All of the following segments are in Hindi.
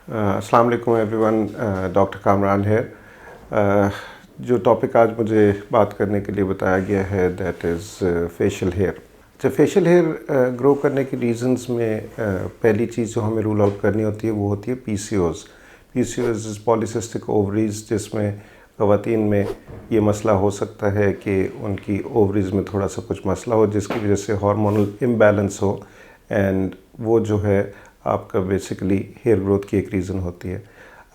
अस्सलाम वालेकुम एवरीवन, डॉक्टर कामरान है। जो टॉपिक आज मुझे बात करने के लिए बताया गया है दैट इज़ फेशियल हेयर। अच्छा, फेशियल हेयर ग्रो करने की रीज़न्स में पहली चीज़ जो हमें रूल आउट करनी होती है वो होती है पीसीओज़। पीसीओज़ इज़ पॉलीसिस्टिक ओवरीज, जिसमें ख़वातीन में ये मसला हो सकता है कि उनकी ओवरीज में थोड़ा सा कुछ मसला हो जिसकी वजह से हार्मोनल इम्बैलेंस हो, एंड वो जो है आपका बेसिकली हेयर ग्रोथ की एक रीज़न होती है।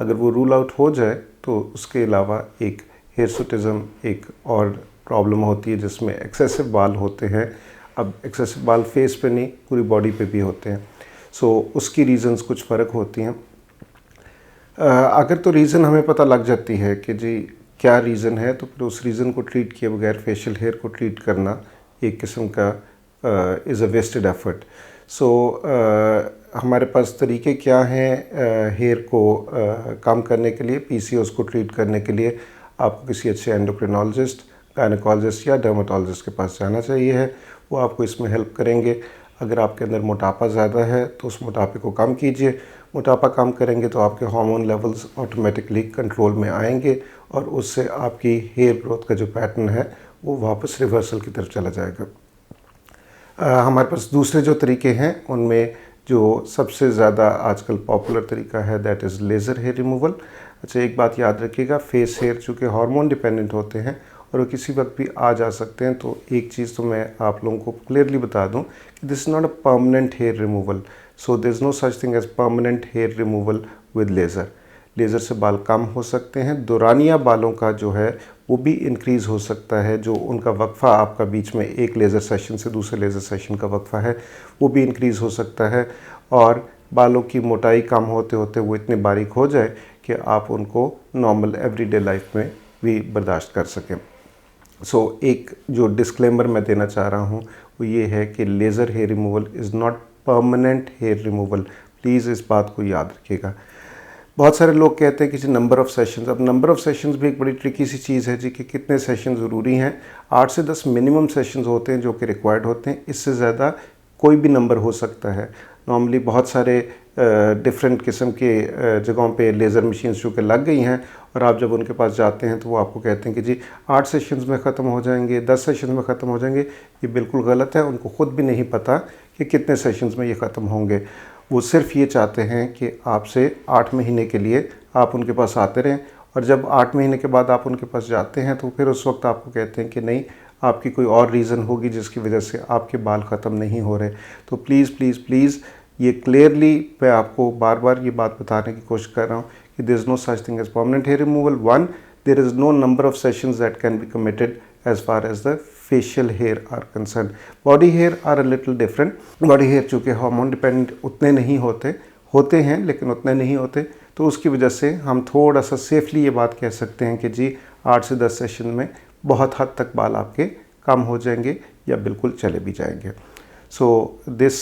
अगर वो रूल आउट हो जाए तो उसके अलावा एक हिर्सुटिज़म एक और प्रॉब्लम होती है जिसमें एक्सेसिव बाल होते हैं। अब एक्सेसिव बाल फेस पे नहीं, पूरी बॉडी पे भी होते हैं। सो उसकी रीज़न्स कुछ फ़र्क होती हैं। अगर तो रीज़न हमें पता लग जाती है कि जी क्या रीज़न है, तो फिर उस रीज़न को ट्रीट किए बगैर फेशियल हेयर को ट्रीट करना एक किस्म का इज़ अ वेस्टेड एफर्ट। सो हमारे पास तरीके क्या हैं हेयर को कम करने के लिए, पीसीओज़ को ट्रीट करने के लिए। आपको किसी अच्छे एंडोक्रिनोलॉजिस्ट, गायनेकोलॉजिस्ट या डर्मेटोलॉजिस्ट के पास जाना चाहिए है। वो आपको इसमें हेल्प करेंगे। अगर आपके अंदर मोटापा ज़्यादा है तो उस मोटापे को कम कीजिए। मोटापा कम करेंगे तो आपके हार्मोन लेवल्स ऑटोमेटिकली कंट्रोल में आएंगे और उससे आपकी हेयर ग्रोथ का जो पैटर्न है वो वापस रिवर्सल की तरफ चला जाएगा। हमारे पास दूसरे जो तरीके हैं उनमें जो सबसे ज़्यादा आजकल पॉपुलर तरीका है that is laser hair removal. अच्छा, एक बात याद रखिएगा, फेस हेयर चूँकि हार्मोन डिपेंडेंट होते हैं और वो किसी वक्त भी आ जा सकते हैं, तो एक चीज़ तो मैं आप लोगों को क्लियरली बता दूं कि this is not a permanent hair removal. So there is no such thing as permanent hair removal with laser. Laser से बाल कम हो सकते हैं। दौरानिया बालों का जो है वो भी इंक्रीज़ हो सकता है। जो उनका वक्फ़ा आपका बीच में एक लेज़र सेशन से दूसरे लेज़र सेशन का वक्फ़ा है वो भी इंक्रीज़ हो सकता है, और बालों की मोटाई कम होते होते वो इतने बारीक हो जाए कि आप उनको नॉर्मल एवरीडे लाइफ में भी बर्दाश्त कर सकें। सो एक जो डिस्क्लेमर मैं देना चाह रहा हूँ वो ये है कि laser hair removal is not permanent hair removal. Please इस बात को याद रखिएगा। बहुत सारे लोग कहते हैं कि जी नंबर ऑफ़ सेशंस, अब नंबर ऑफ़ सेशंस भी एक बड़ी ट्रिकी सी चीज़ है जी कि कितने सेशन ज़रूरी हैं। 8 से 10 मिनिमम सेशंस होते हैं जो कि रिक्वायर्ड होते हैं। इससे ज़्यादा कोई भी नंबर हो सकता है। नॉर्मली बहुत सारे डिफरेंट किस्म के जगहों पे लेज़र मशीन्स जो कि लग गई हैं, और आप जब उनके पास जाते हैं तो वो आपको कहते हैं कि जी 8 सेशंस में ख़त्म हो जाएंगे, 10 सेशन में ख़त्म हो जाएंगे। ये बिल्कुल गलत है। उनको ख़ुद भी नहीं पता कि कितने सेशंस में ये ख़त्म होंगे। वो सिर्फ ये चाहते हैं कि आपसे 8 महीने के लिए आप उनके पास आते रहें, और जब 8 महीने के बाद आप उनके पास जाते हैं तो फिर उस वक्त आपको कहते हैं कि नहीं, आपकी कोई और रीज़न होगी जिसकी वजह से आपके बाल ख़त्म नहीं हो रहे। तो प्लीज़ प्लीज़ प्लीज़ ये क्लियरली मैं आपको बार बार ये बात बताने की कोशिश कर रहा हूँ कि there is no such thing as permanent hair removal. One, there is no number of sessions that can be committed as far as the facial hair are concerned. Body hair are a little different. Body hair चूँकि हार्मोन डिपेंडेंट उतने नहीं होते हैं लेकिन उतने नहीं होते, तो उसकी वजह से हम थोड़ा सा सेफली ये बात कह सकते हैं कि जी 8 से 10 सेशन में बहुत हद तक बाल आपके कम हो जाएंगे या बिल्कुल चले भी जाएंगे। So this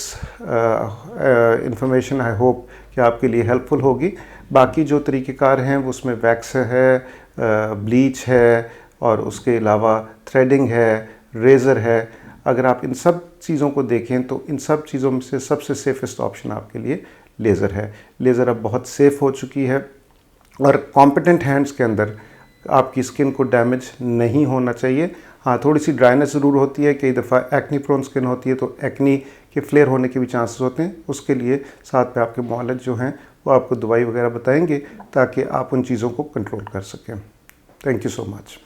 information I hope कि आपके लिए हेल्पफुल होगी। बाकी जो तरीक़ेकार हैं उसमें वैक्स है, ब्लीच है, और उसके अलावा थ्रेडिंग है, रेज़र है। अगर आप इन सब चीज़ों को देखें तो इन सब चीज़ों में से सबसे सेफ़ेस्ट ऑप्शन आपके लिए लेज़र है। लेज़र अब बहुत सेफ़ हो चुकी है, और कॉम्पिटेंट हैंड्स के अंदर आपकी स्किन को डैमेज नहीं होना चाहिए। हाँ, थोड़ी सी ड्राइनेस ज़रूर होती है, कई दफ़ा एक्नी प्रोन स्किन होती है तो एक्नी के फ्लेयर होने के भी चांसेस होते हैं। उसके लिए साथ में आपके मुआलिज जो हैं वो आपको दवाई वगैरह बताएंगे ताकि आप उन चीज़ों को कंट्रोल कर सकें। Thank you so much.